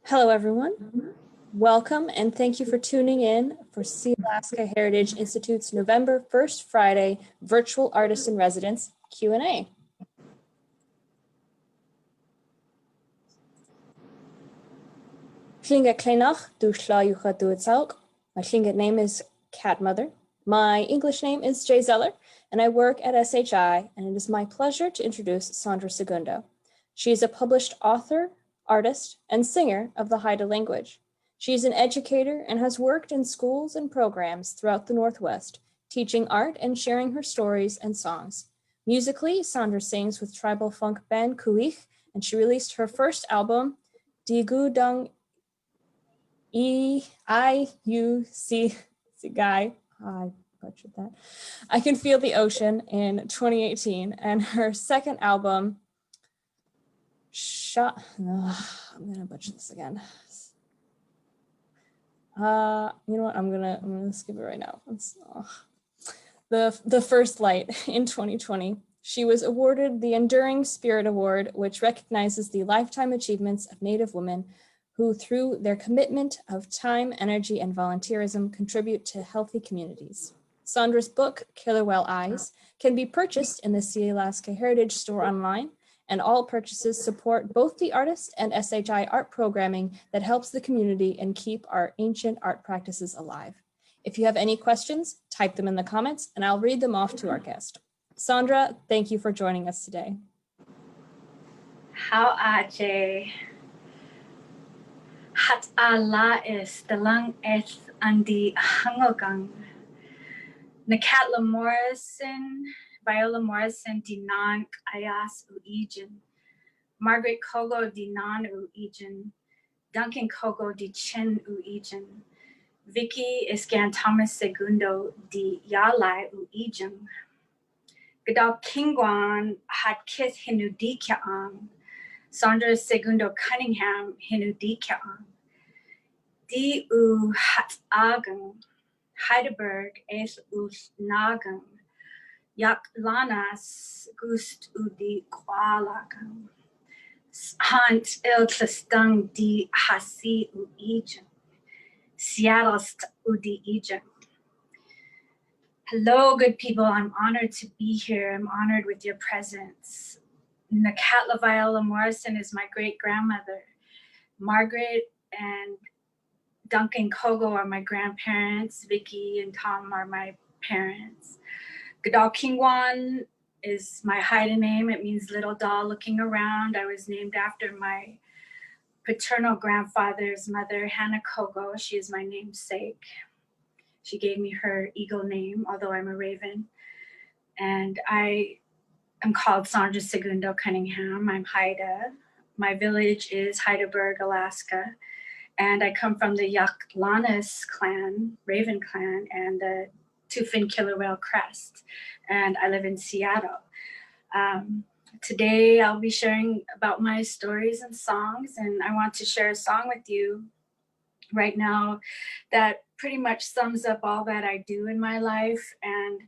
Hello, everyone. Welcome and thank you for tuning in for Sealaska Heritage Institute's November 1st Friday Virtual Artist in Residence Q&A. Klinga Kleinach du Schlayucha du Itzalk. My Klinga name is Cat Mother. My English name is Jay Zeller, and I work at SHI, and it is my pleasure to introduce Sondra Segundo. She is a published author, artist, and singer of the Haida language. She is an educator and has worked in schools and programs throughout the Northwest, teaching art and sharing her stories and songs. Musically, Sondra sings with tribal funk band Kuich, and she released her first album, Digu Dung E-I-U-C Guy. I butchered that. I Can Feel the Ocean in 2018, and her second album, I'm gonna butcher this again. You know what? I'm gonna skip it right now. The First Light in 2020. She was awarded the Enduring Spirit Award, which recognizes the lifetime achievements of Native women who, through their commitment of time, energy, and volunteerism, contribute to healthy communities. Sondra's book, Killer Whale Eyes, can be purchased in the Sealaska Heritage Store online, and all purchases support both the artist and SHI art programming that helps the community and keep our ancient art practices alive. If you have any questions, type them in the comments and I'll read them off to our guest. Sondra, thank you for joining us today. How Ajay Hat ala is the lang eth andi hangogang Nakatla Morrison, Viola Morrison, Dinan Ayas Uijin, Margaret Kogo Dinan Uijin, Duncan Kogo Di Chen Uijin, Vicky Iskan Thomas Segundo Di Yalai Uijin, Gadal Kingwan Hat Kith Hinudikaang, Sondra Segundo Cunningham Hinudikaang, Di U Hat Agang, Heidelberg es us nagan, yak lanas gust udi qualagan, Hunt il tlastang di hasi u ejan, Seattle's udi ejan. Hello, good people. I'm honored to be here. I'm honored with your presence. Nakatla Viola Morrison is my great grandmother. Margaret and Duncan Kogo are my grandparents. Vicky and Tom are my parents. Gadal Kingwan is my Haida name. It means little doll looking around. I was named after my paternal grandfather's mother, Hannah Kogo. She is my namesake. She gave me her eagle name, although I'm a raven. And I am called Sondra Segundo Cunningham. I'm Haida. My village is Heidelberg, Alaska. And I come from the Yaklanis clan, Raven clan, and the Two-Fin Killer Whale Crest. And I live in Seattle. Today I'll be sharing about my stories and songs, and I want to share a song with you right now that pretty much sums up all that I do in my life. And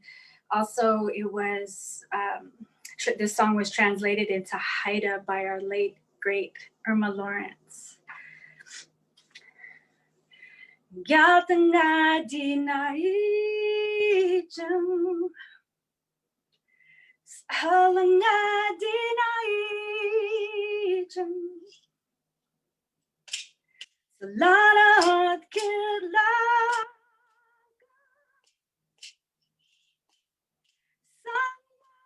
also it was, this song was translated into Haida by our late, great Irma Lawrence. Yatanga dinai jam, halanga dinai jam, salana killa, someone,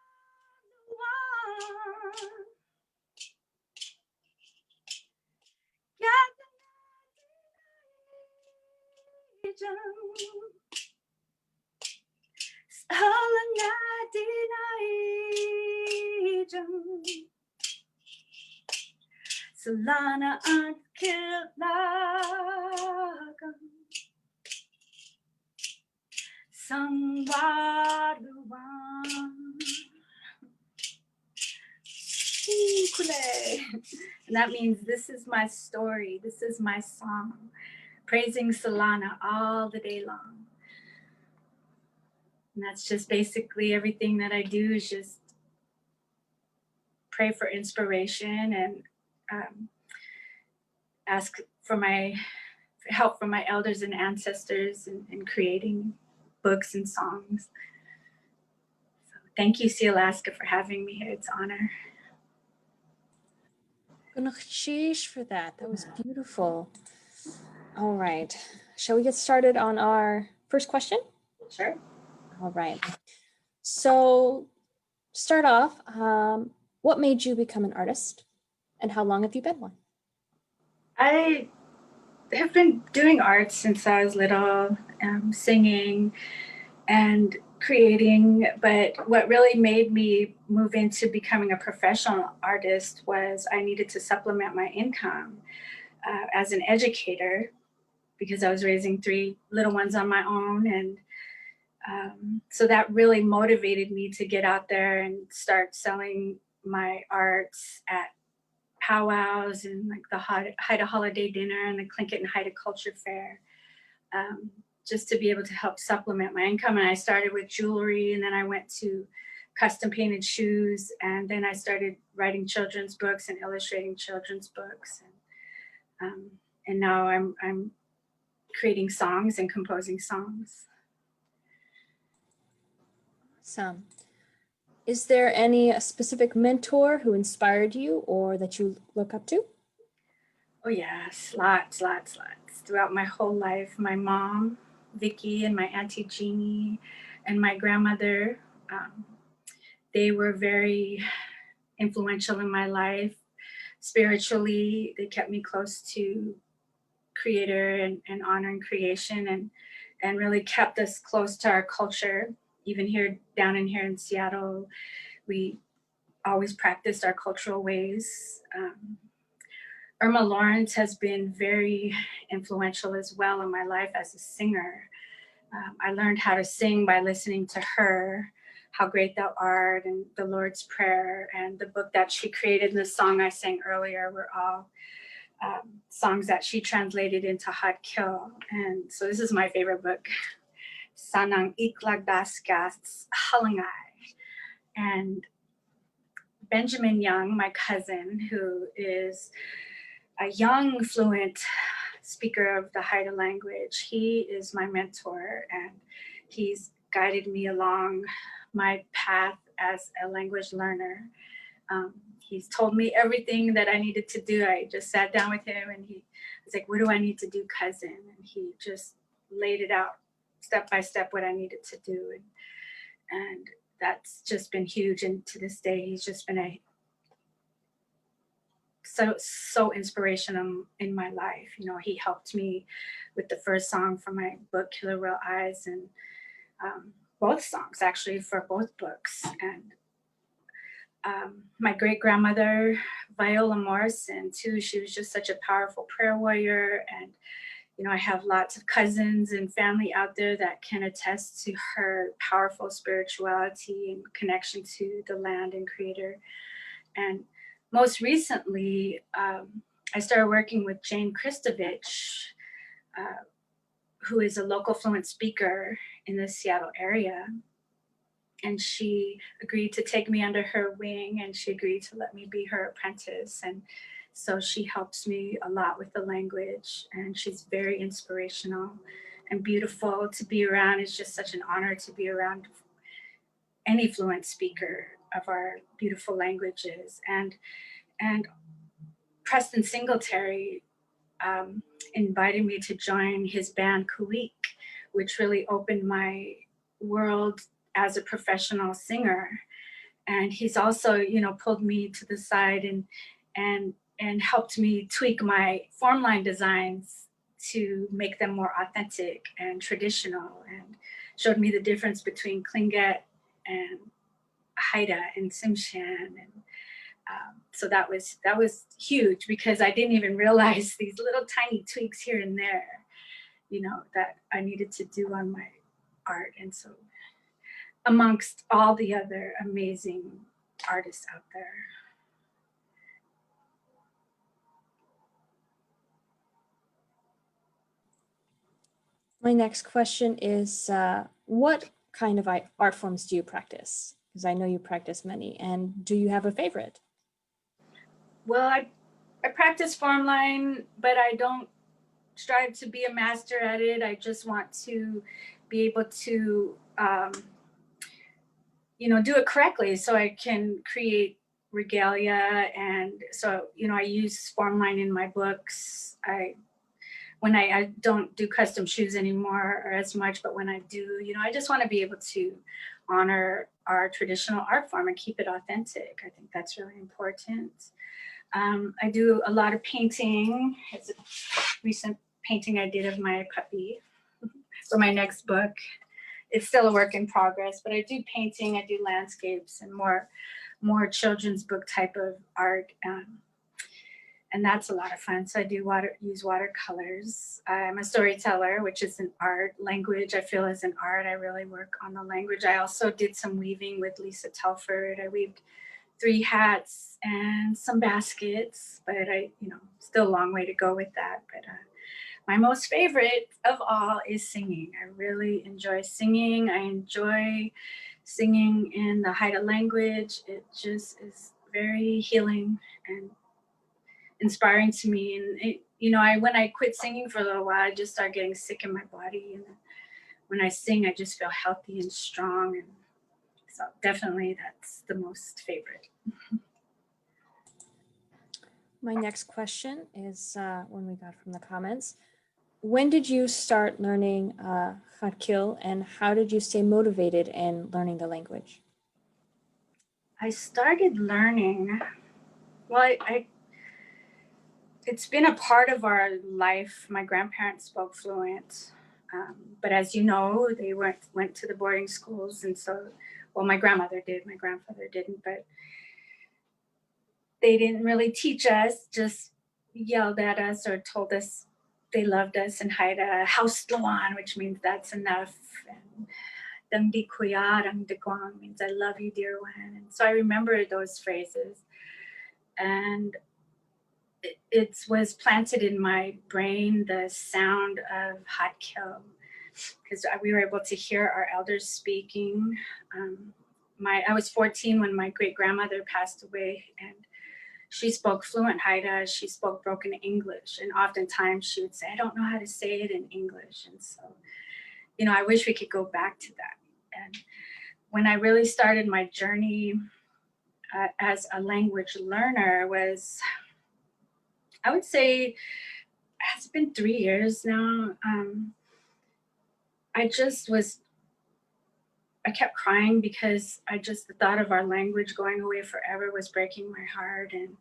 Salana and Kilagan Sangwaruan. And that means this is my story, this is my song, praising Solana all the day long. And that's just basically everything that I do is just pray for inspiration and ask for my help from my elders and ancestors in creating books and songs. So thank you, Sealaska, for having me here. It's an honor. Sheesh for that. That was beautiful. All right. Shall we get started on our first question? Sure. All right. So start off, what made you become an artist and how long have you been one? I have been doing art since I was little, singing and creating, but what really made me move into becoming a professional artist was I needed to supplement my income as an educator because I was raising 3 little ones on my own. And so that really motivated me to get out there and start selling my arts at powwows and like the Haida holiday dinner and the Tlingit and Haida culture fair, just to be able to help supplement my income. And I started with jewelry, and then I went to custom painted shoes, and then I started writing children's books and illustrating children's books. And now I'm creating songs and composing songs. Awesome. Is there any specific mentor who inspired you or that you look up to? Oh yes, lots. Throughout my whole life, my mom, Vicky, and my auntie Jeannie, and my grandmother, they were very influential in my life. Spiritually, they kept me close to Creator and honoring creation, and really kept us close to our culture. Even here, down in here in Seattle, we always practiced our cultural ways. Irma Lawrence has been very influential as well in my life as a singer. I learned how to sing by listening to her, How Great Thou Art, and the Lord's Prayer, and the book that she created, and the song I sang earlier were all songs that she translated into Hatkyo. And so this is my favorite book, Sanang Iklagdaskas Halangai. And Benjamin Young, my cousin, who is a young, fluent speaker of the Haida language, he is my mentor, and he's guided me along my path as a language learner. He's told me everything that I needed to do. I just sat down with him and he was like, what do I need to do, cousin? And he just laid it out step by step what I needed to do. And that's just been huge. And to this day, he's just been so inspirational in my life. You know, he helped me with the first song for my book, Killer Whale Eyes, and both songs actually for both books. And my great grandmother, Viola Morrison, too, she was just such a powerful prayer warrior. And, you know, I have lots of cousins and family out there that can attest to her powerful spirituality and connection to the land and Creator. And most recently, I started working with Jane Kristovich, who is a local fluent speaker in the Seattle area. And she agreed to take me under her wing, and she agreed to let me be her apprentice. And so she helps me a lot with the language, and she's very inspirational and beautiful to be around. It's just such an honor to be around any fluent speaker of our beautiful languages. And Preston Singletary invited me to join his band Kuik, which really opened my world as a professional singer. And he's also, you know, pulled me to the side and helped me tweak my form line designs to make them more authentic and traditional, and showed me the difference between Tlingit and Haida and Tsimshian. And so that was huge, because I didn't even realize these little tiny tweaks here and there, you know, that I needed to do on my art. And so amongst all the other amazing artists out there. My next question is, what kind of art forms do you practice? Because I know you practice many, and do you have a favorite? Well, I practice form line, but I don't strive to be a master at it. I just want to be able to, do it correctly so I can create regalia. And so, I use form line in my books. When I don't do custom shoes anymore or as much, but when I do, I just want to be able to honor our traditional art form and keep it authentic. I think that's really important. I do a lot of painting. It's a recent painting I did of my puppy for my next book. It's still a work in progress, but I do painting, I do landscapes and more children's book type of art. And that's a lot of fun. So I do use watercolors. I'm a storyteller, which is an art. Language, I feel, is an art. I really work on the language. I also did some weaving with Lisa Telford. I weaved 3 hats and some baskets, but still a long way to go with that. But my most favorite of all is singing. I really enjoy singing. I enjoy singing in the Haida language. It just is very healing and inspiring to me. And when I quit singing for a little while, I just started getting sick in my body. And when I sing, I just feel healthy and strong. And so definitely that's the most favorite. My next question is one we got from the comments. When did you start learning Kharkil, and how did you stay motivated in learning the language? I started learning, well, it's been a part of our life. My grandparents spoke fluent, but as you know, they went to the boarding schools, and so, well, my grandmother did, my grandfather didn't, but they didn't really teach us, just yelled at us or told us they loved us in Haida, Haustawan, which means that's enough, and Dangdi Kuya, Dangdi Guang means I love you, dear one. And so I remember those phrases, and it was planted in my brain, the sound of Hatkil, because we were able to hear our elders speaking. I was 14 when my great grandmother passed away, and she spoke fluent Haida. She spoke broken English, and oftentimes she would say, I don't know how to say it in English. And so, I wish we could go back to that. And when I really started my journey as a language learner was, I would say, it's been 3 years now. I kept crying because the thought of our language going away forever was breaking my heart. And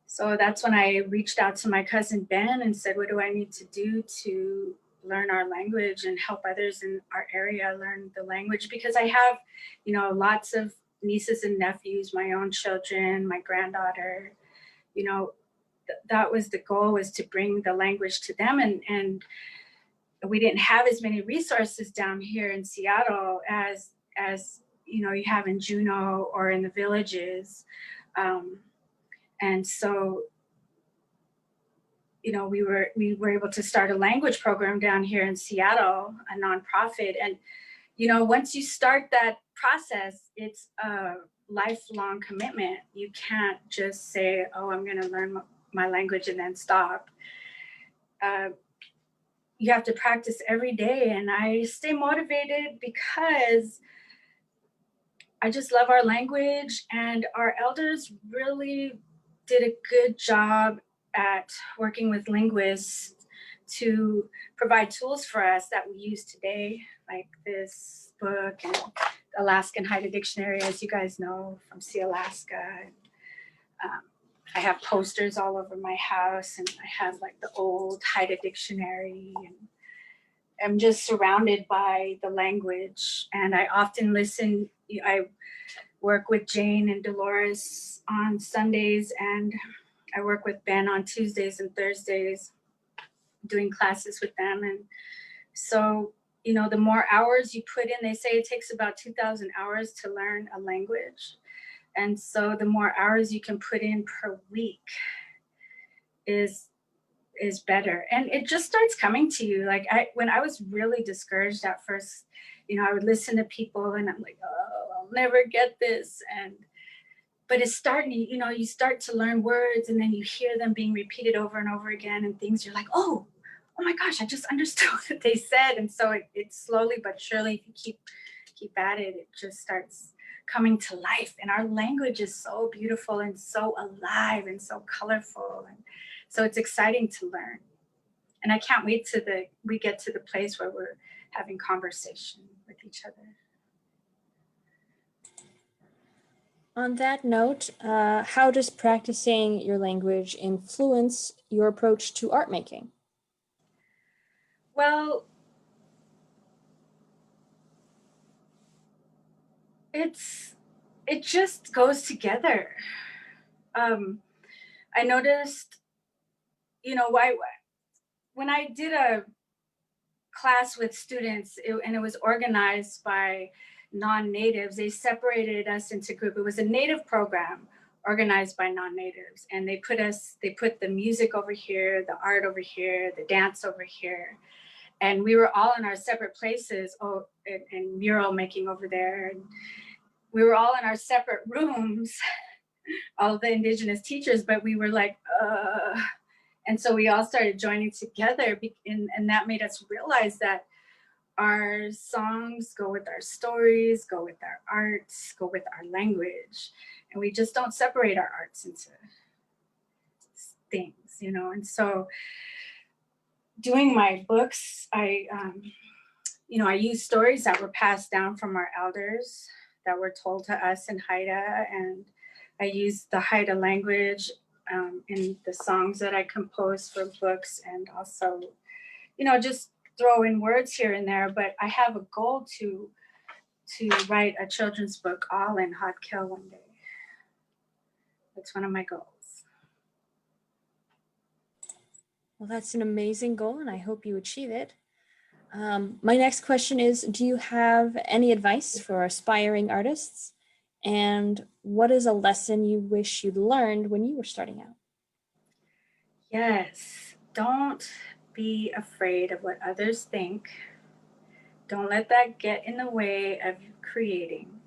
so that's when I reached out to my cousin Ben and said, what do I need to do to learn our language and help others in our area learn the language? Because I have, lots of nieces and nephews, my own children, my granddaughter, that was the goal, was to bring the language to them. And we didn't have as many resources down here in Seattle as you have in Juneau or in the villages. And so, we were able to start a language program down here in Seattle, a nonprofit. And, once you start that process, it's a lifelong commitment. You can't just say, oh, I'm going to learn my language and then stop. You have to practice every day. And I stay motivated because I just love our language, and our elders really did a good job at working with linguists to provide tools for us that we use today, like this book and Alaskan Haida Dictionary, as you guys know, from Sealaska. I have posters all over my house, and I have like the old Haida Dictionary, and I'm just surrounded by the language. And I often listen. I work with Jane and Dolores on Sundays, and I work with Ben on Tuesdays and Thursdays, doing classes with them. And so, the more hours you put in, they say it takes about 2,000 hours to learn a language. And so the more hours you can put in per week is better. And it just starts coming to you. Like when I was really discouraged at first, I would listen to people and I'm like, oh, I'll never get this. And but it's starting, you start to learn words and then you hear them being repeated over and over again and things you're like, oh my gosh, I just understood what they said. And so it slowly but surely, if you keep at it, it just starts coming to life. And our language is so beautiful and so alive and so colorful. And so it's exciting to learn. And I can't wait till we get to the place where we're having conversation with each other. On that note, how does practicing your language influence your approach to art making? Well, it just goes together. I noticed, why when I did a class with students and it was organized by non-natives, they separated us into group. It was a native program organized by non-natives, and they put the music over here, the art over here, the dance over here, and we were all in our separate places. And mural making over there, and we were all in our separate rooms, all the Indigenous teachers, but we were like, and so we all started joining together, and that made us realize that our songs go with our stories, go with our arts, go with our language, and we just don't separate our arts into things, and so doing my books, I use stories that were passed down from our elders that were told to us in Haida, and I use the Haida language in the songs that I compose for books, and also, just throw in words here and there. But I have a goal to write a children's book all in Hatkell one day. That's one of my goals. Well, that's an amazing goal, and I hope you achieve it. My next question is, do you have any advice for aspiring artists? And what is a lesson you wish you'd learned when you were starting out? Yes, don't be afraid of what others think. Don't let that get in the way of you creating.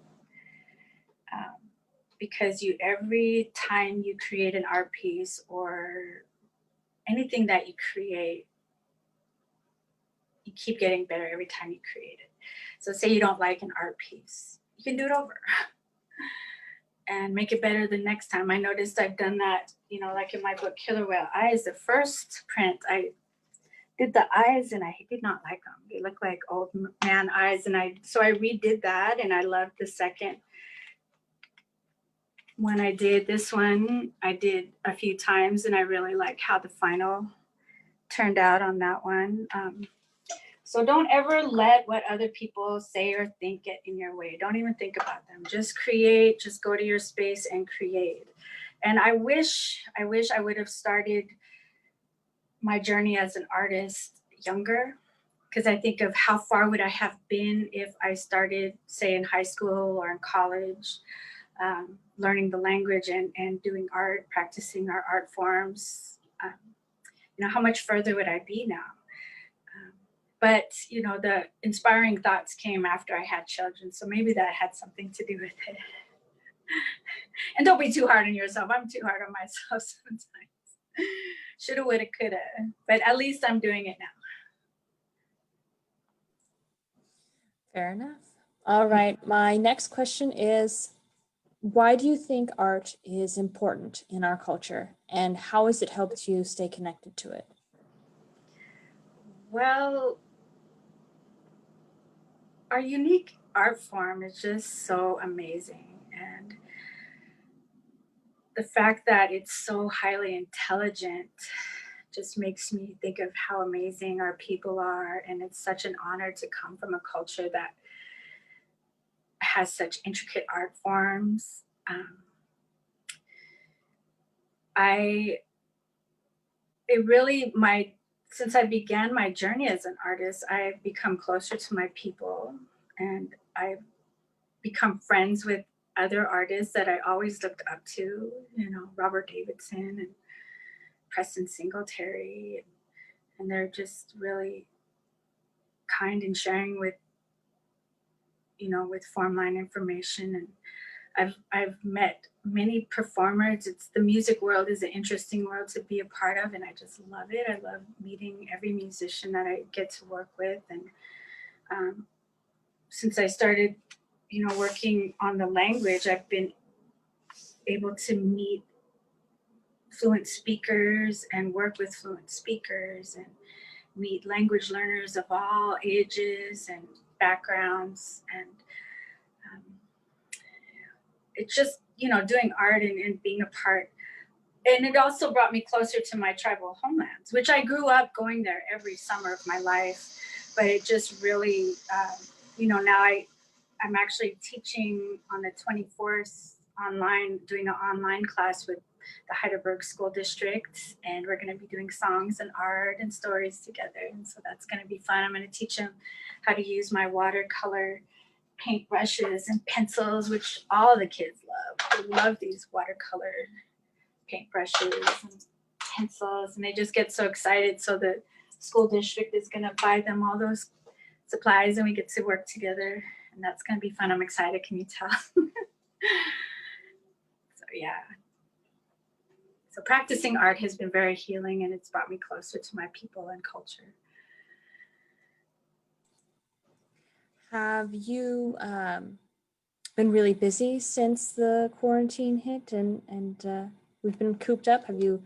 Because every time you create an art piece or anything that you create, you keep getting better every time you create it. So say you don't like an art piece, you can do it over and make it better the next time. I noticed I've done that, like in my book, Killer Whale Eyes, the first print, I did the eyes and I did not like them. They look like old man eyes. So I redid that, and I loved the second. When I did this one, I did a few times, and I really like how the final turned out on that one. So don't ever let what other people say or think get in your way. Don't even think about them. Just create, just go to your space and create. And I wish I would have started my journey as an artist younger, because I think of how far would I have been if I started, say, in high school or in college, learning the language and doing art, practicing our art forms. How much further would I be now? But the inspiring thoughts came after I had children, so maybe that had something to do with it. And don't be too hard on yourself. I'm too hard on myself sometimes. Shoulda, woulda, coulda. But at least I'm doing it now. Fair enough. All right. My next question is, why do you think art is important in our culture, and how has it helped you stay connected to it? Well, our unique art form is just so amazing. And the fact that it's so highly intelligent just makes me think of how amazing our people are. And it's such an honor to come from a culture that has such intricate art forms. Since I began my journey as an artist, I've become closer to my people, and I've become friends with other artists that I always looked up to, Robert Davidson and Preston Singletary, and they're just really kind and sharing with formline information. And I've met many performers. The music world is an interesting world to be a part of, and I just love it. I love meeting every musician that I get to work with. And since I started, working on the language, I've been able to meet fluent speakers and work with fluent speakers and meet language learners of all ages and backgrounds. And it's just, doing art and being a part. And it also brought me closer to my tribal homelands, which I grew up going there every summer of my life. But it just really, now I'm actually teaching on the 24th online, doing an online class with the Heidelberg School District. And we're going to be doing songs and art and stories together. And so that's going to be fun. I'm going to teach them how to use my watercolor paintbrushes and pencils, which all the kids love. They love these watercolor paintbrushes and pencils, and they just get so excited. So the school district is going to buy them all those supplies, and we get to work together, and that's going to be fun. I'm excited. Can you tell? So yeah. So practicing art has been very healing, and it's brought me closer to my people and culture. Have you been really busy since the quarantine hit and we've been cooped up? Have you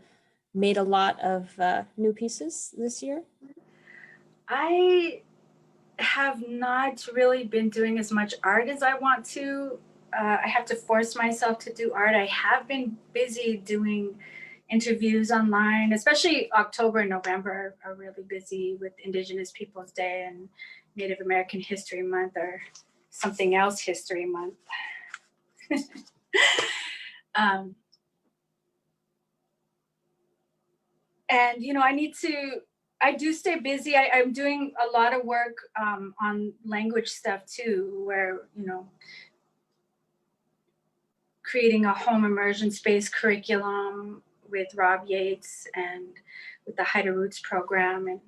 made a lot of new pieces this year? I have not really been doing as much art as I want to. I have to force myself to do art. I have been busy doing interviews online, especially October and November are really busy with Indigenous Peoples Day and Native American History Month, or something else History Month. And, I do stay busy. I'm doing a lot of work on language stuff too, where, creating a home immersion space curriculum with Rob Yates and with the Haida Roots program. And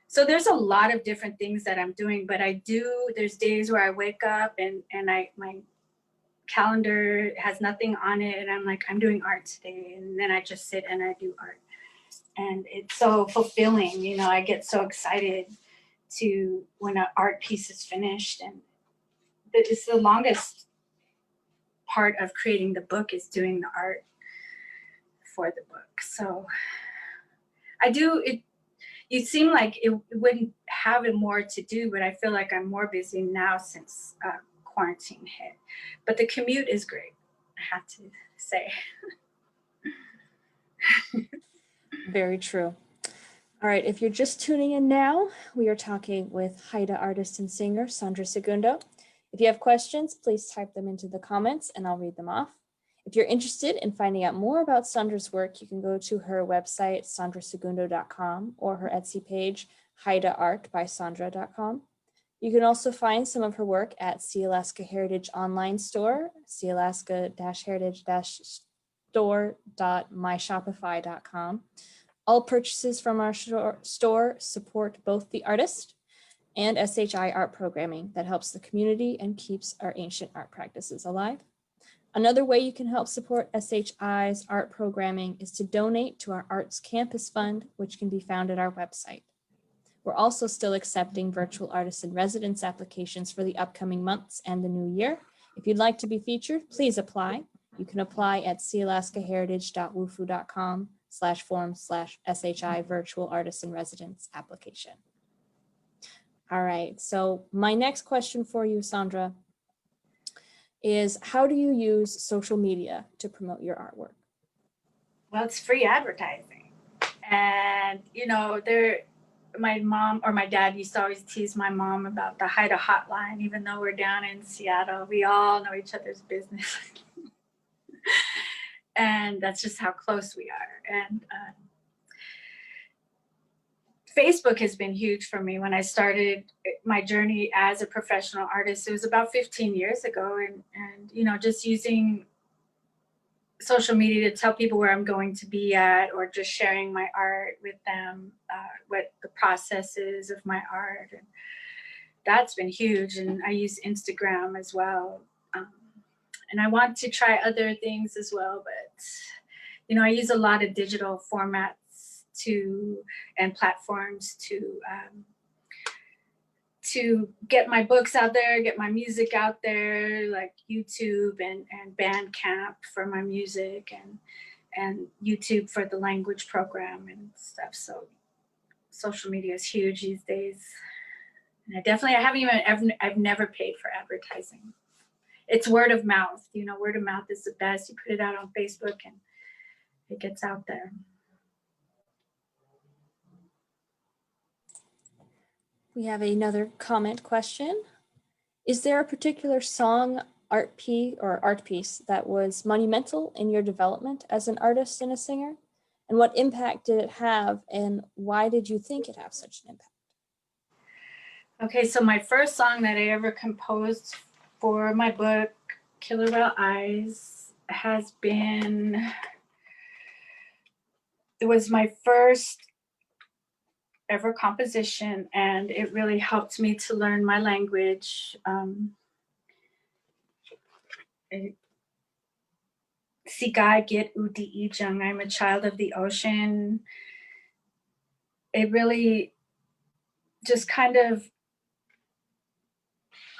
so there's a lot of different things that I'm doing, but there's days where I wake up and my calendar has nothing on it, and I'm like, I'm doing art today. And then I just sit and I do art. And it's so fulfilling, I get so excited when an art piece is finished. And it's the longest part of creating the book is doing the art for the book. So you seem like it wouldn't have it more to do, but I feel like I'm more busy now since quarantine hit. But the commute is great, I have to say. Very true. All right, if you're just tuning in now, we are talking with Haida artist and singer Sondra Segundo. If you have questions, please type them into the comments and I'll read them off. If you're interested in finding out more about Sondra's work, you can go to her website, sondrasegundo.com, or her Etsy page, haidaart.bysondra.com. You can also find some of her work at Sealaska Heritage Online Store, sealaska-heritage-store.myshopify.com. All purchases from our store support both the artist and SHI art programming that helps the community and keeps our ancient art practices alive. Another way you can help support SHI's art programming is to donate to our Arts Campus Fund, which can be found at our website. We're also still accepting virtual artist in residence applications for the upcoming months and the new year. If you'd like to be featured, please apply. You can apply at sealaskaheritage.wufu.com/form/SHI virtual artist in residence application. All right, so my next question for you, Sondra, is how do you use social media to promote your artwork? Well, it's free advertising. And, my mom or my dad used to always tease my mom about the Haida hotline, even though we're down in Seattle. We all know each other's business. And that's just how close we are. And Facebook has been huge for me. When I started my journey as a professional artist, it was about 15 years ago. And just using social media to tell people where I'm going to be at, or just sharing my art with them, what the process is of my art. And that's been huge. And I use Instagram as well. And I want to try other things as well, but I use a lot of digital formats and platforms to get my books out there, get my music out there, like YouTube and Bandcamp for my music, and YouTube for the language program and stuff. So social media is huge these days. And I've never paid for advertising. It's word of mouth. Word of mouth is the best. You put it out on Facebook and it gets out there. We have another comment question. Is there a particular song, art piece that was monumental in your development as an artist and a singer? And what impact did it have, and why did you think it had such an impact? Okay, so my first song that I ever composed for my book, Killer Whale Eyes, it was my first ever composition, and it really helped me to learn my language. Sikai Git Udi Ijung, I'm a child of the ocean. It really just kind of,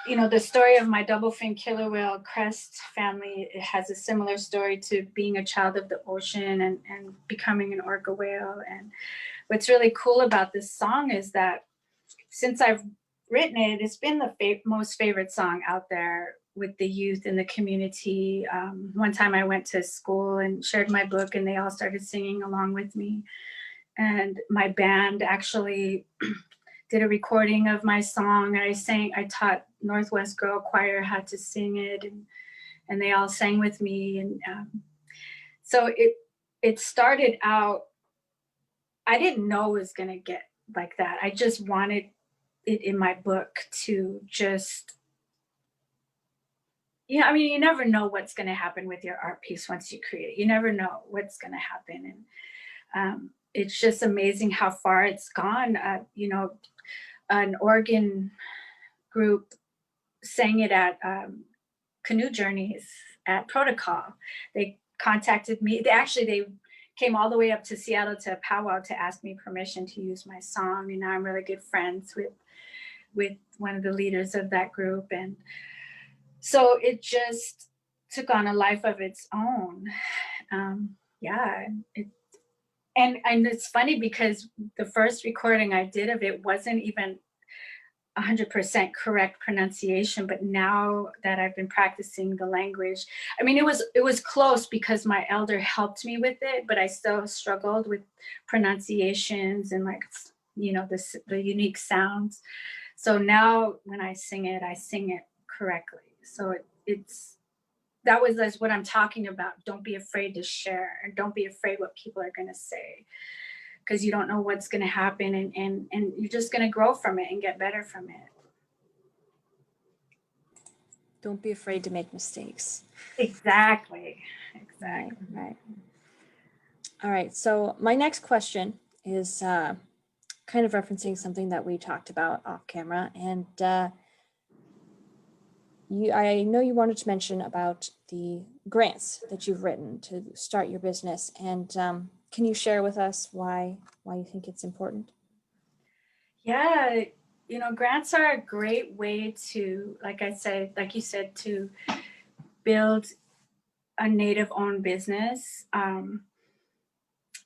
the story of my double fin killer whale crest family, it has a similar story to being a child of the ocean and becoming an orca whale. And what's really cool about this song is that since I've written it, it's been the most favorite song out there with the youth in the community. One time I went to school and shared my book, and they all started singing along with me. And my band actually did a recording of my song. I taught Northwest Girl Choir how to sing it, and they all sang with me. And so it started out, I didn't know it was gonna get like that. I just wanted it in my book to just, you never know what's going to happen with your art piece once you create it. You never know what's going to happen. And it's just amazing how far it's gone. An Oregon group sang it at Canoe Journeys at Protocol. They contacted me. They came all the way up to Seattle to powwow to ask me permission to use my song. And now I'm really good friends with one of the leaders of that group. And so it just took on a life of its own. And it's funny because the first recording I did of it wasn't even 100% correct pronunciation, but now that I've been practicing the language, it was close because my elder helped me with it, but I still struggled with pronunciations and the unique sounds. So now when I sing it correctly. So that was what I'm talking about. Don't be afraid to share, and don't be afraid what people are going to say, because you don't know what's going to happen, and you're just going to grow from it and get better from it. Don't be afraid to make mistakes. Exactly. Right. All right, so my next question is kind of referencing something that we talked about off camera, and I know you wanted to mention about the grants that you've written to start your business, and can you share with us why you think it's important? Yeah, grants are a great way to, like you said, to build a Native-owned business.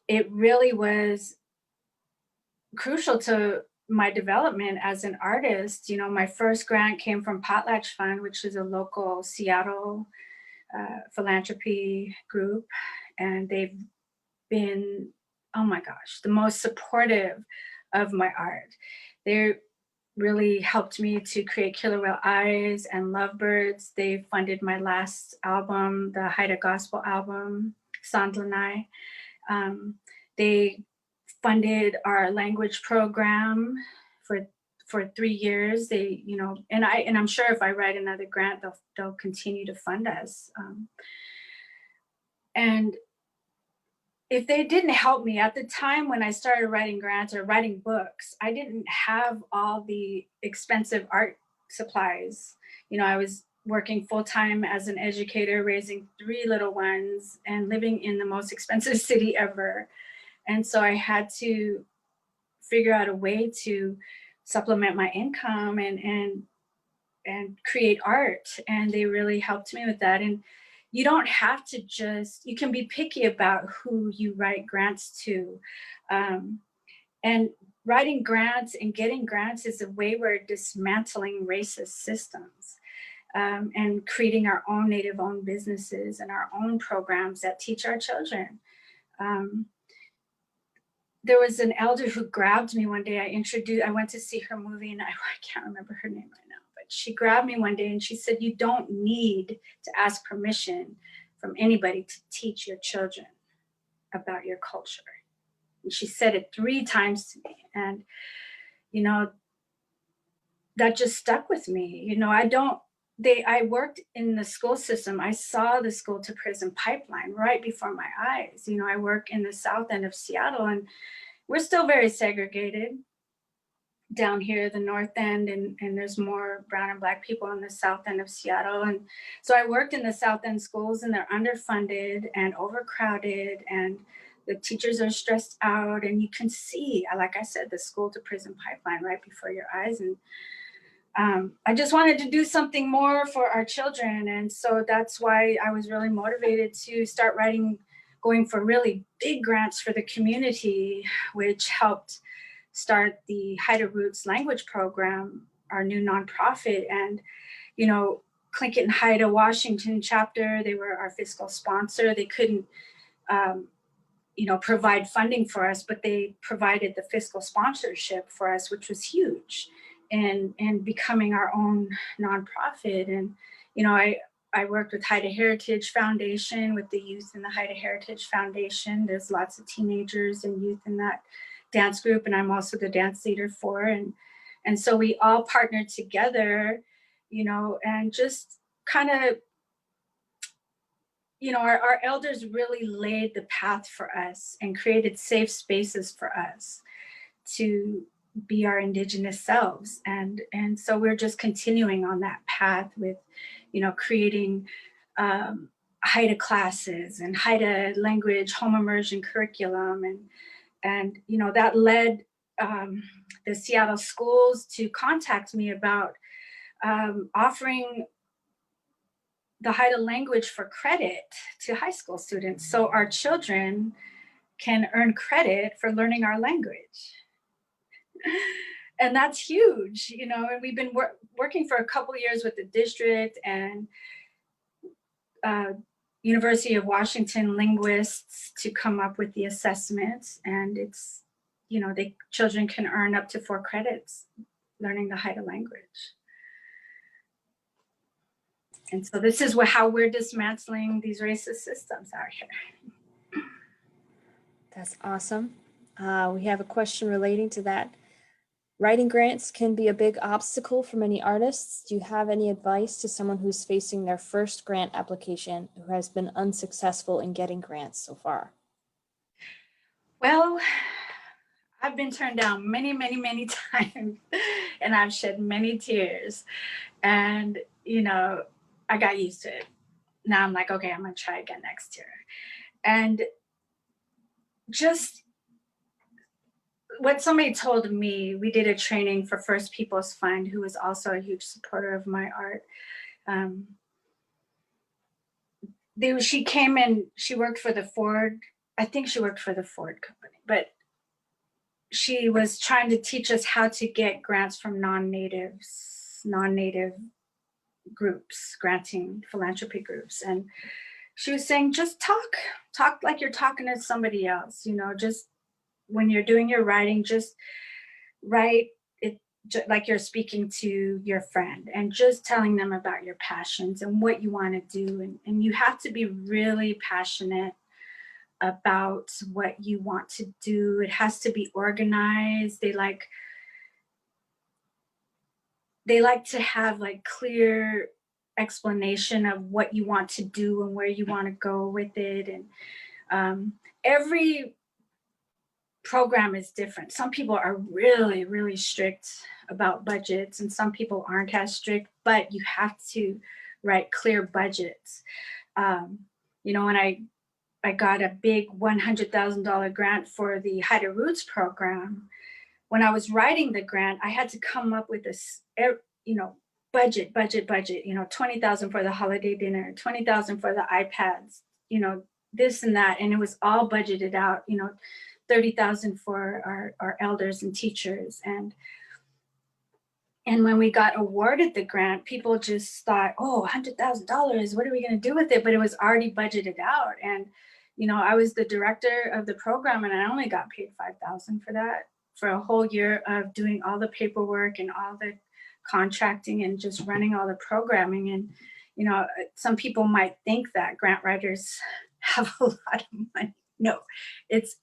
It really was crucial to my development as an artist. My first grant came from Potlatch Fund, which is a local Seattle philanthropy group, and they've been, oh my gosh, the most supportive of my art. They really helped me to create Killer Whale Eyes and Lovebirds. They funded my last album, the Haida gospel album, Sondra. They funded our language program for 3 years. They, and I'm sure if I write another grant, they'll continue to fund us. And if they didn't help me at the time when I started writing grants or writing books, I didn't have all the expensive art supplies. I was working full-time as an educator, raising 3 little ones and living in the most expensive city ever. And so I had to figure out a way to supplement my income and create art. And they really helped me with that. And you don't have to you can be picky about who you write grants to. And writing grants and getting grants is a way we're dismantling racist systems, and creating our own Native-owned businesses and our own programs that teach our children. There was an elder who grabbed me one day. I went to see her movie, and I can't remember her name right now, but she grabbed me one day and she said, "You don't need to ask permission from anybody to teach your children about your culture." And she said it 3 times to me. And, you know, that just stuck with me. You know, I worked in the school system. I saw the school to prison pipeline right before my eyes. You know, I work in the south end of Seattle, and we're still very segregated down here, the north end, and there's more brown and black people in the south end of Seattle. And so I worked in the south end schools, and they're underfunded and overcrowded, and the teachers are stressed out, and you can see, like I said, the school to prison pipeline right before your eyes. And I just wanted to do something more for our children. And so that's why I was really motivated to start going for really big grants for the community, which helped start the Haida Roots language program, our new nonprofit. And, you know, Tlingit and Haida Washington chapter, they were our fiscal sponsor. They couldn't, provide funding for us, but they provided the fiscal sponsorship for us, which was huge, and becoming our own nonprofit. And, you know, I worked with Haida Heritage Foundation, with the youth in the Haida Heritage Foundation. There's lots of teenagers and youth in that dance group, and I'm also the dance leader for. And so we all partnered together, you know, and just kind of, you know, our elders really laid the path for us and created safe spaces for us to be our Indigenous selves. And so we're just continuing on that path with, you know, creating Haida classes and Haida language home immersion curriculum. And you know, that led the Seattle schools to contact me about offering the Haida language for credit to high school students, so our children can earn credit for learning our language. And that's huge, you know. And we've been working for a couple of years with the district and University of Washington linguists to come up with the assessments. And it's, you know, children can earn up to 4 credits learning the Haida language. And so this is how we're dismantling these racist systems out here. That's awesome. We have a question relating to that. Writing grants can be a big obstacle for many artists. Do you have any advice to someone who's facing their first grant application who has been unsuccessful in getting grants so far? Well, I've been turned down many, many, many times, and I've shed many tears. And, you know, I got used to it. Now I'm like, okay, I'm gonna try again next year. And just what somebody told me, we did a training for First Peoples Fund, who was also a huge supporter of my art. She came in, she worked for the Ford, I think she worked for the Ford company, but she was trying to teach us how to get grants from non-native groups, granting philanthropy groups. And she was saying, just talk like you're talking to somebody else, you know, just when you're doing your writing, just write it like you're speaking to your friend, and just telling them about your passions and what you want to do. And you have to be really passionate about what you want to do. It has to be organized. They like to have like clear explanation of what you want to do and where you want to go with it. And every program is different. Some people are really, really strict about budgets, and some people aren't as strict, but you have to write clear budgets. You know, when I got a big $100,000 grant for the Haida Roots program, when I was writing the grant, I had to come up with this, you know, budget, you know, 20,000 for the holiday dinner, 20,000 for the iPads, you know, this and that. And it was all budgeted out, you know, 30,000 for our elders and teachers. And when we got awarded the grant, people just thought, oh, $100,000, what are we going to do with it? But it was already budgeted out. And, you know, I was the director of the program and I only got paid $5,000 for that, for a whole year of doing all the paperwork and all the contracting and just running all the programming. And, you know, some people might think that grant writers have a lot of money. No, it's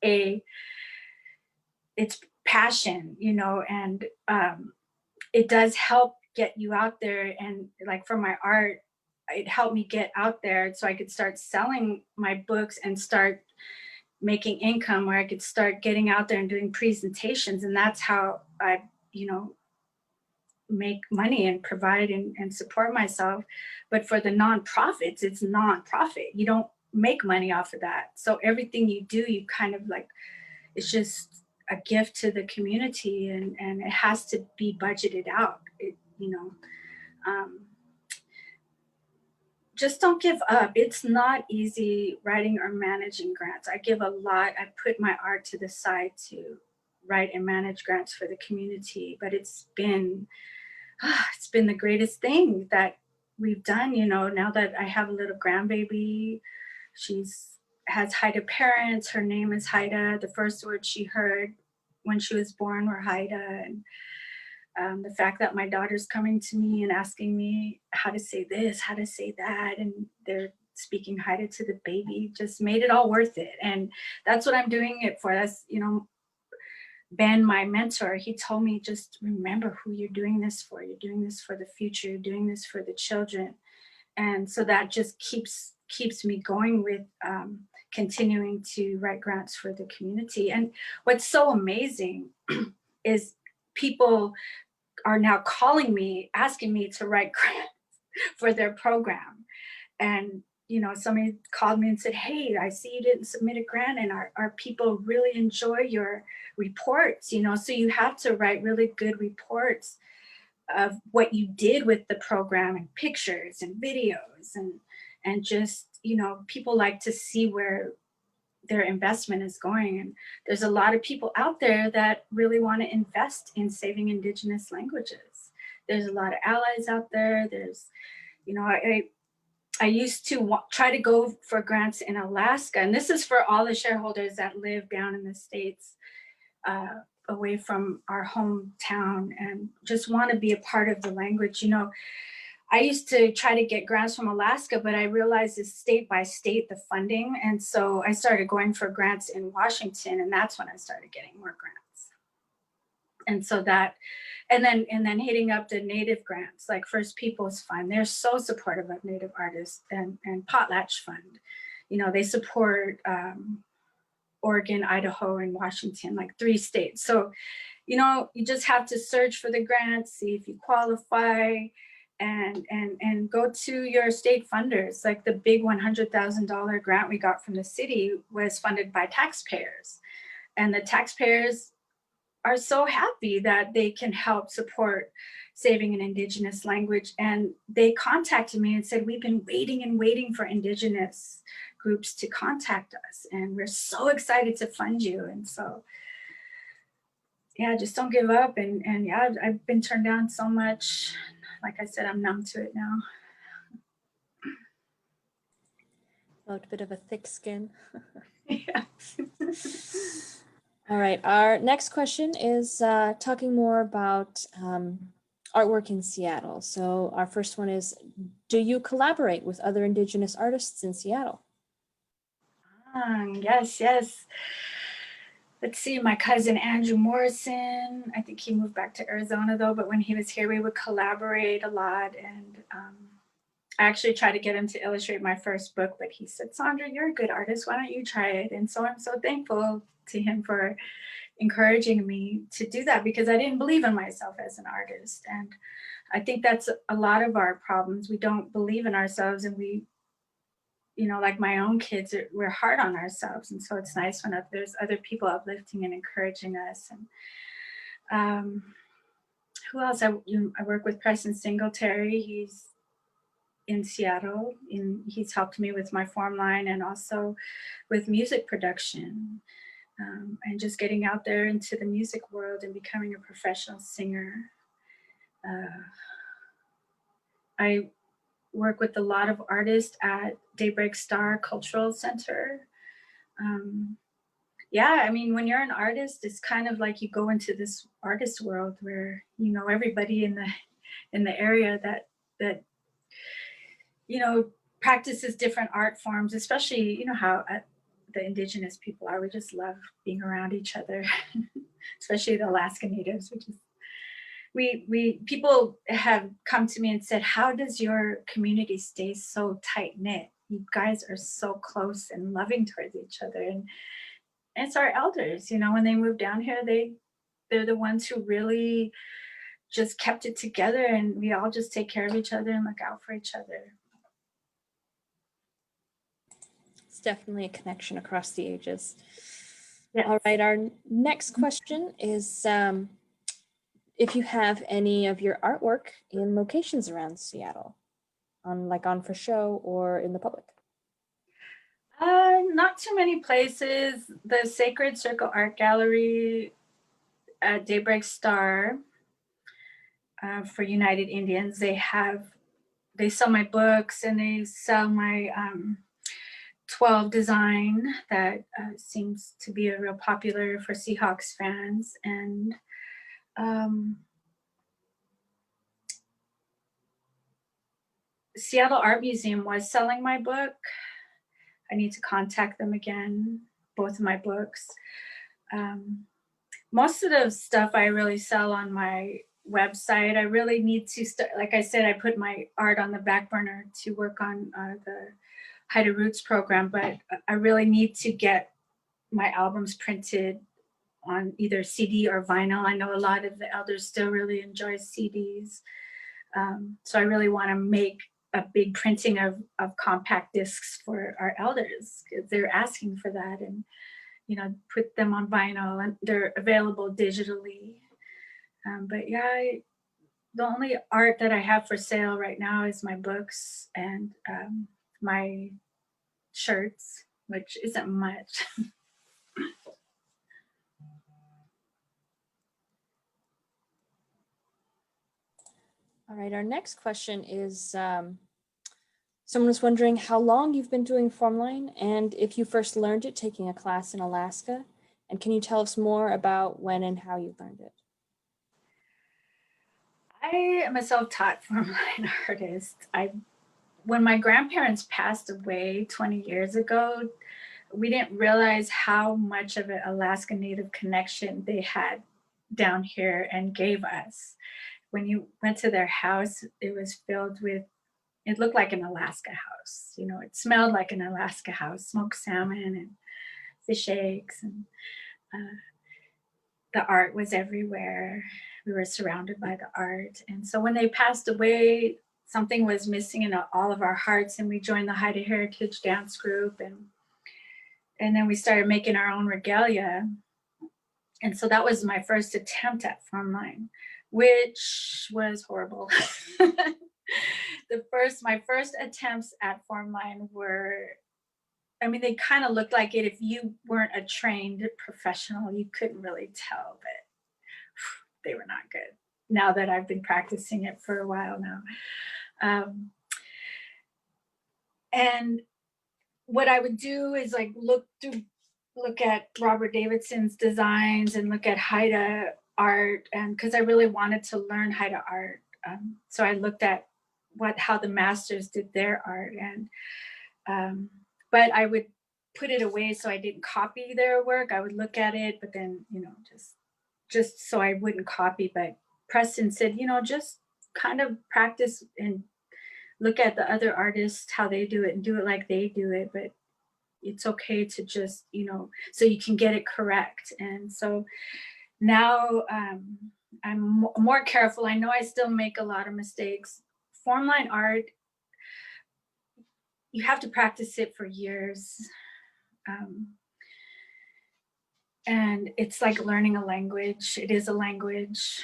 passion, you know, and it does help get you out there. And like for my art, it helped me get out there so I could start selling my books and start making income, where I could start getting out there and doing presentations. And that's how I, you know, make money and provide and support myself. But for the nonprofits, it's nonprofit. You don't make money off of that. So everything you do, you kind of like, it's just a gift to the community, and it has to be budgeted out. You know, just don't give up. It's not easy writing or managing grants. I give a lot. I put my art to the side to write and manage grants for the community, but it's been the greatest thing that we've done. You know, now that I have a little grandbaby, has Haida parents. Her name is Haida. The first words she heard when she was born were Haida. And the fact that my daughter's coming to me and asking me how to say this, how to say that, and they're speaking Haida to the baby just made it all worth it. And that's what I'm doing it for. That's, you know, Ben, my mentor, he told me, just remember who you're doing this for. You're doing this for the future. You're doing this for the children. And so that just keeps me going with continuing to write grants for the community. And what's so amazing is people are now calling me, asking me to write grants for their program. And, you know, somebody called me and said, hey, I see you didn't submit a grant, and our people really enjoy your reports, you know, so you have to write really good reports of what you did with the program, and pictures and videos, and just, you know, people like to see where their investment is going. And there's a lot of people out there that really want to invest in saving Indigenous languages. There's a lot of allies out there. There's, you know, I used to try to go for grants in Alaska, and this is for all the shareholders that live down in the States, away from our hometown, and just want to be a part of the language. You know, I used to try to get grants from Alaska, but I realized it's state by state, the funding. And so I started going for grants in Washington, and that's when I started getting more grants. And so that, and then hitting up the Native grants, like First Peoples Fund. They're so supportive of Native artists, and Potlatch Fund. You know, they support Oregon, Idaho, and Washington, like 3 states. So, you know, you just have to search for the grants, see if you qualify, and go to your state funders. Like the big $100,000 grant we got from the city was funded by taxpayers. And the taxpayers are so happy that they can help support saving an Indigenous language. And they contacted me and said, we've been waiting and waiting for Indigenous groups to contact us, and we're so excited to fund you. And so, yeah, just don't give up. And yeah, I've been turned down so much. Like I said, I'm numb to it now. A bit of a thick skin. Yeah. All right, our next question is talking more about artwork in Seattle. So our first one is, do you collaborate with other Indigenous artists in Seattle? Yes. Let's see, my cousin Andrew Morrison, I think he moved back to Arizona though, but when he was here, we would collaborate a lot. And I actually tried to get him to illustrate my first book, but he said, Sondra, you're a good artist, why don't you try it? And so I'm so thankful to him for encouraging me to do that, because I didn't believe in myself as an artist. And I think that's a lot of our problems. We don't believe in ourselves, and we, you know, like my own kids, we're hard on ourselves. And so it's nice when there's other people uplifting and encouraging us. And who else? I work with Preston Singletary. He's in Seattle, and he's helped me with my form line and also with music production, and just getting out there into the music world and becoming a professional singer. I work with a lot of artists at Daybreak Star Cultural Center. Yeah, I mean, when you're an artist, it's kind of like you go into this artist world where you know everybody in the area that you know practices different art forms, especially you know how the Indigenous people are. We just love being around each other, especially the Alaska Natives. We people have come to me and said, how does your community stay so tight knit? You guys are so close and loving towards each other. And it's our elders, you know, when they moved down here, they're the ones who really just kept it together, and we all just take care of each other and look out for each other. It's definitely a connection across the ages. Yes. All right, our next question is if you have any of your artwork in locations around Seattle, on for show or in the public. Not too many places. The Sacred Circle Art Gallery at Daybreak Star for United Indians, they sell my books, and they sell my 12 design that seems to be a real popular for Seahawks fans. And Seattle Art Museum was selling my book. I need to contact them again, both of my books. Most of the stuff I really sell on my website. I really need to start, like I said, I put my art on the back burner to work on the Haida Roots program, but I really need to get my albums printed on either CD or vinyl. I know a lot of the elders still really enjoy CDs. So I really want to make a big printing of compact discs for our elders, because they're asking for that, and you know, put them on vinyl, and they're available digitally. But yeah, the only art that I have for sale right now is my books and my shirts, which isn't much. All right, our next question is someone was wondering how long you've been doing formline and if you first learned it taking a class in Alaska. And can you tell us more about when and how you learned it? I am a self-taught formline artist. When my grandparents passed away 20 years ago, we didn't realize how much of an Alaska Native connection they had down here and gave us. When you went to their house, it was filled with, it looked like an Alaska house. You know, it smelled like an Alaska house, smoked salmon and fish eggs, and the art was everywhere. We were surrounded by the art. And so when they passed away, something was missing in all of our hearts, and we joined the Haida Heritage Dance Group, and then we started making our own regalia. And so that was my first attempt at formline, which was horrible. My first attempts at formline were, I mean, they kind of looked like it. If you weren't a trained professional, you couldn't really tell, but they were not good. Now that I've been practicing it for a while now. And what I would do is like look at Robert Davidson's designs and look at Haida art, and because I really wanted to learn Haida art. So I looked at how the masters did their art, and but I would put it away so I didn't copy their work. I would look at it, but then, you know, just so I wouldn't copy. But Preston said, you know, just kind of practice and look at the other artists, how they do it, and do it like they do it. But it's okay to just, so you can get it correct. And so now I'm more careful. I know I still make a lot of mistakes. Formline art, you have to practice it for years. And it's like learning a language. It is a language.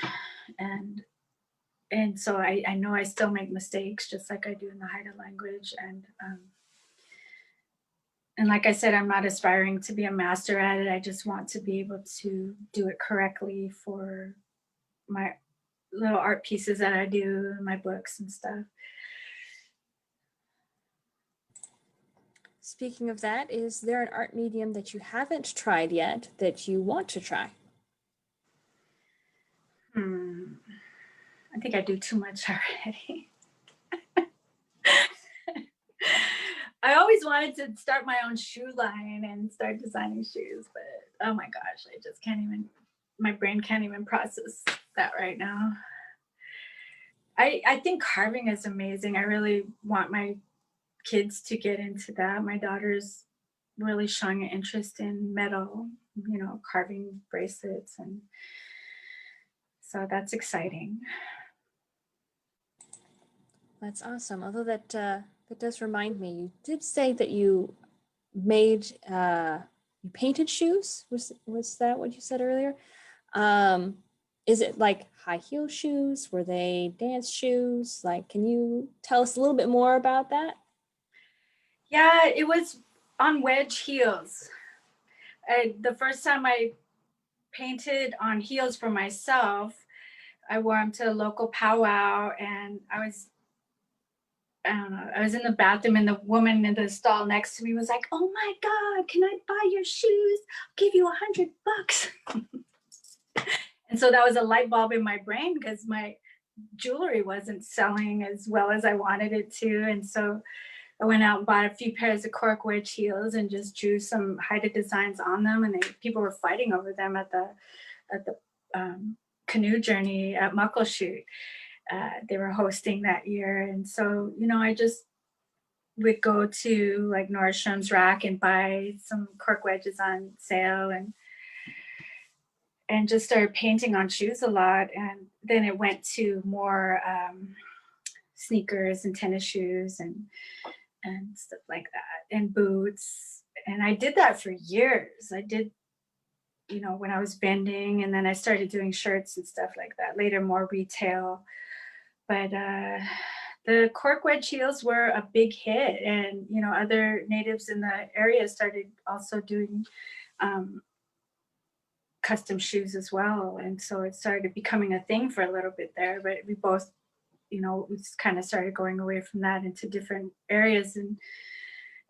And so I know I still make mistakes just like I do in the Haida language. And like I said, I'm not aspiring to be a master at it. I just want to be able to do it correctly for my little art pieces that I do, my books and stuff. Speaking of that, is there an art medium that you haven't tried yet that you want to try? I think I do too much already. I always wanted to start my own shoe line and start designing shoes, but oh my gosh, I just can't even, my brain can't even process that right now. I think carving is amazing. I really want my kids to get into that. My daughter's really showing an interest in metal, carving bracelets, and so that's exciting. That's awesome. Although that does remind me, you did say that you made you painted shoes. Was that what you said earlier? Is it like high heel shoes? Were they dance shoes? Like, can you tell us a little bit more about that? Yeah, it was on wedge heels. The first time I painted on heels for myself, I wore them to a local powwow, and I don't know, I was in the bathroom, and the woman in the stall next to me was like, "Oh my God, can I buy your shoes? I'll give you $100." And so that was a light bulb in my brain because my jewelry wasn't selling as well as I wanted it to. And so I went out and bought a few pairs of cork wedge heels and just drew some Haida designs on them. And people were fighting over them at the canoe journey at Muckleshoot. They were hosting that year. And so, I just would go to like Nordstrom's rack and buy some cork wedges on sale and just started painting on shoes a lot. And then it went to more sneakers and tennis shoes and stuff like that, and boots. And I did that for years. I did, when I was bending, and then I started doing shirts and stuff like that. Later, more retail. But the cork wedge heels were a big hit, and other natives in the area started also doing custom shoes as well. And so it started becoming a thing for a little bit there. But we both, we just kind of started going away from that into different areas.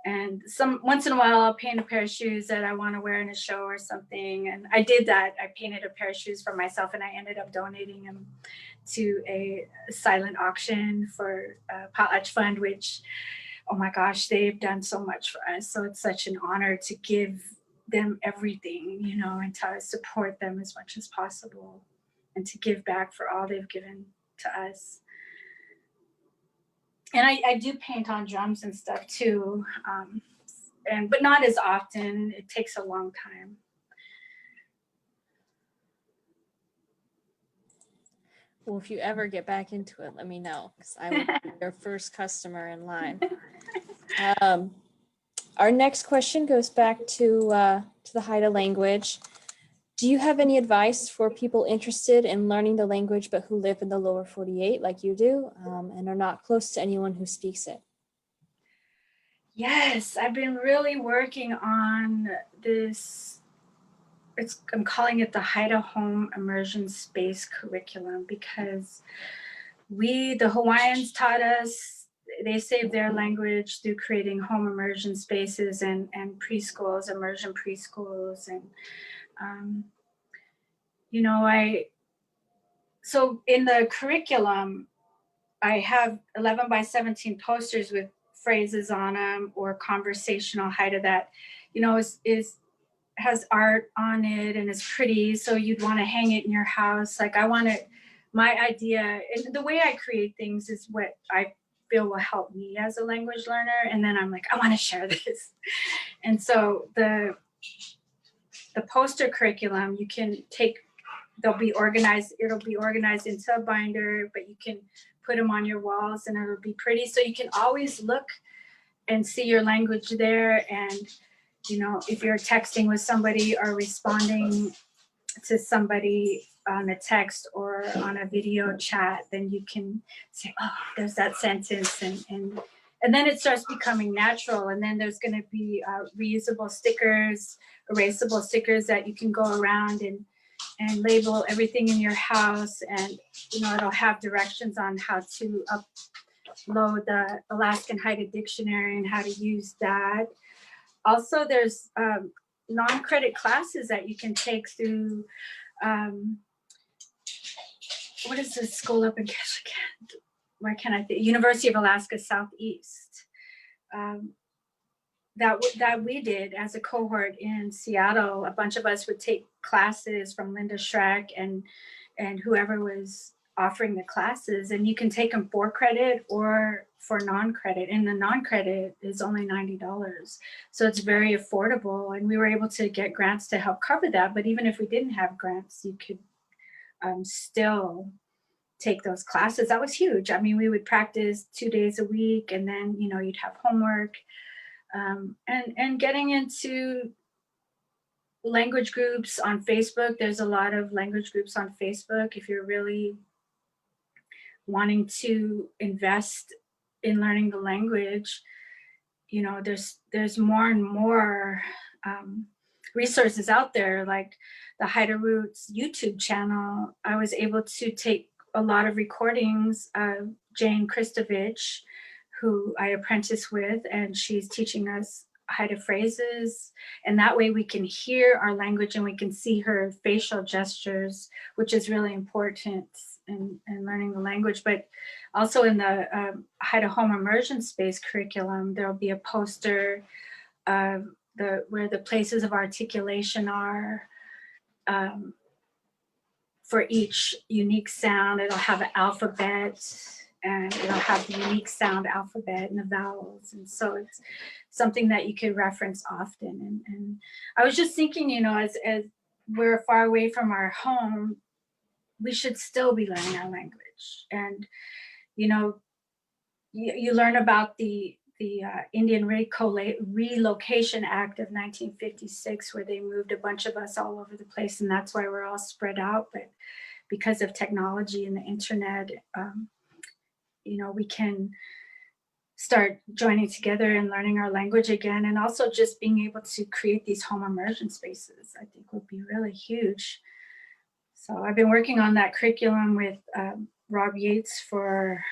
And once in a while I'll paint a pair of shoes that I want to wear in a show or something. And I did that. I painted a pair of shoes for myself, and I ended up donating them to a silent auction for a potlatch fund, which, oh my gosh, they've done so much for us. So it's such an honor to give them everything, and to support them as much as possible and to give back for all they've given to us. And I do paint on drums and stuff too, but not as often. It takes a long time. Well, if you ever get back into it, let me know, because I will be your first customer in line. Our next question goes back to the Haida language. Do you have any advice for people interested in learning the language but who live in the lower 48 like you do, and are not close to anyone who speaks it? Yes, I've been really working on this. I'm calling it the Haida Home Immersion Space Curriculum, because the Hawaiians taught us, they saved their language through creating home immersion spaces and preschools, immersion preschools. And, so in the curriculum, I have 11 by 17 posters with phrases on them, or conversational Haida that, has art on it and is pretty. So you'd want to hang it in your house. Like my idea, and the way I create things is what I feel will help me as a language learner. And then I'm like, I want to share this. And so the poster curriculum, you can take, it'll be organized into a binder, but you can put them on your walls and it'll be pretty. So you can always look and see your language there. And, you know, if you're texting with somebody or responding to somebody on a text or on a video chat, then you can say, oh, there's that sentence. And then it starts becoming natural. And then there's going to be reusable stickers, erasable stickers that you can go around and label everything in your house. And, you know, it'll have directions on how to upload the Alaskan Haida dictionary and how to use that. Also, there's non-credit classes that you can take through, what is this school up in where can I think? University of Alaska Southeast. That we did as a cohort in Seattle. A bunch of us would take classes from Linda Schreck and whoever was offering the classes, and you can take them for credit or for non-credit, and the non-credit is only $90. So it's very affordable, and we were able to get grants to help cover that. But even if we didn't have grants, you could still take those classes. That was huge. I mean, we would practice 2 days a week, and then, you know, you'd have homework. And getting into language groups on Facebook. There's a lot of language groups on Facebook. If you're really wanting to invest in learning the language, you know, there's more and more resources out there, like the Haida Roots YouTube channel. I was able to take a lot of recordings of Jane Kristovich, who I apprentice with, and she's teaching us Haida phrases. And that way we can hear our language and we can see her facial gestures, which is really important in learning the language. But also in the Haida Home Immersion Space curriculum, there'll be a poster of where the places of articulation are for each unique sound. It'll have an alphabet, and it'll have the unique sound alphabet and the vowels. And so it's something that you could reference often. And I was just thinking, you know, as we're far away from our home, we should still be learning our language. And, you know, you learn about the Indian Relocation Act of 1956, where they moved a bunch of us all over the place, and that's why we're all spread out. But because of technology and the internet, you know, we can start joining together and learning our language again. And also just being able to create these home immersion spaces, I think would be really huge. So I've been working on that curriculum with Rob Yates for,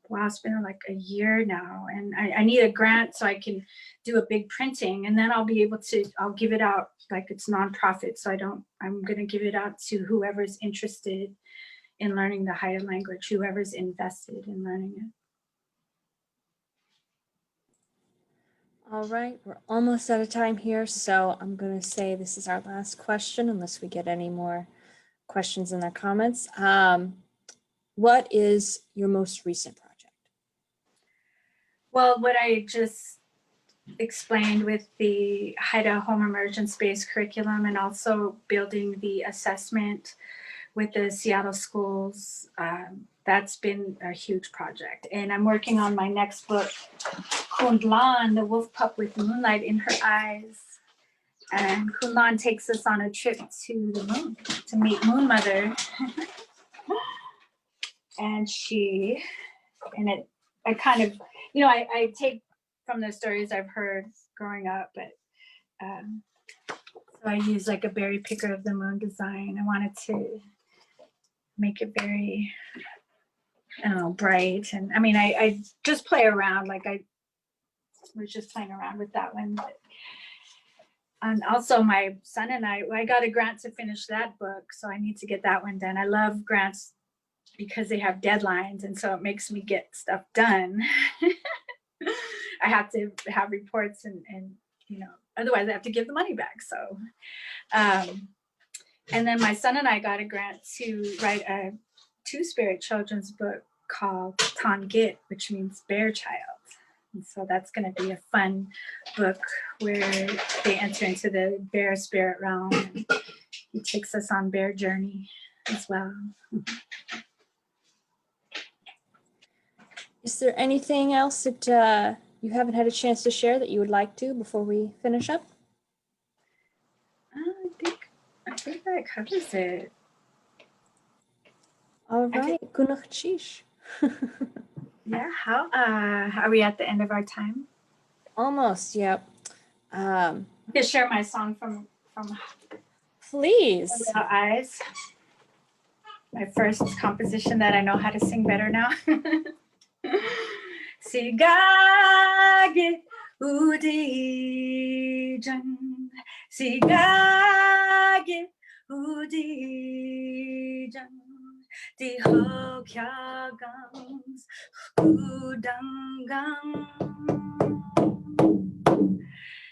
wow, it's been like a year now. And I need a grant so I can do a big printing, and then I'll be able to, I'll give it out, like it's nonprofit. So I'm gonna give it out to whoever's interested in learning the Haida language, whoever's invested in learning it. All right, we're almost out of time here, so I'm going to say this is our last question, unless we get any more questions in the comments. What is your most recent project? Well, what I just explained with the Haida Home Immersion Space curriculum, and also building the assessment with the Seattle schools, that's been a huge project. And I'm working on my next book, Kundlan, the wolf pup with moonlight in her eyes. And Kundlan takes us on a trip to the moon to meet Moon Mother. And I kind of, you know, I take from the stories I've heard growing up, but so I use like a berry picker of the moon design. I wanted to make it very, I don't know, bright. And I mean, I just play around, like I was just playing around with that one. But, and also my son and I got a grant to finish that book, so I need to get that one done. I love grants because they have deadlines, and so it makes me get stuff done. I have to have reports and you know, otherwise I have to give the money back. So, and then my son and I got a grant to write a two-spirit children's book called Tongit, which means bear child. And so that's going to be a fun book where they enter into the bear spirit realm. And he takes us on bear journey as well. Is there anything else that you haven't had a chance to share that you would like to before we finish up? I think that covers it. All right, Kunach Chish. Yeah, how are we at the end of our time? Almost, yep. I can share my song from Please. Without Eyes. My first composition that I know how to sing better now. Sigage udijan, sigage udijan, di hokyagangs udangang.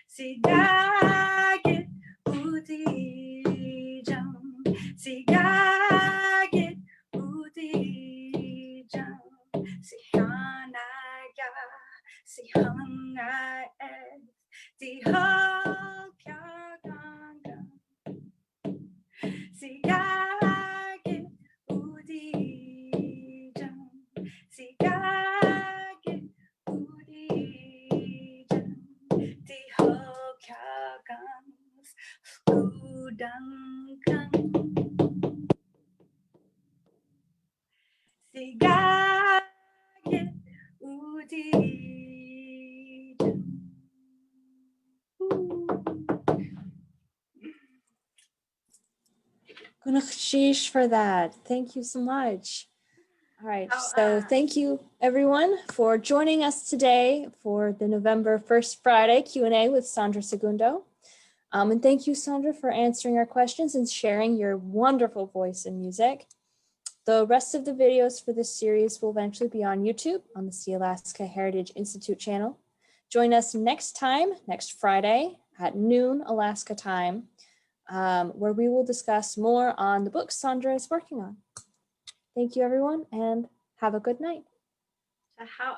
Sigage udijan, sigage udijan, sihanaya, sihanga di hokyagangang. Sigage udijan, sigage udijan, di hokyagangs udangkang. Sigage udijan. Kunach Chish for that. Thank you so much. All right, so thank you everyone for joining us today for the November 1st Friday Q&A with Sondra Segundo. And thank you, Sondra, for answering our questions and sharing your wonderful voice and music. The rest of the videos for this series will eventually be on YouTube on the Sealaska Heritage Institute channel. Join us next time, next Friday at noon Alaska time, where we will discuss more on the books Sondra is working on. Thank you, everyone, and have a good night. How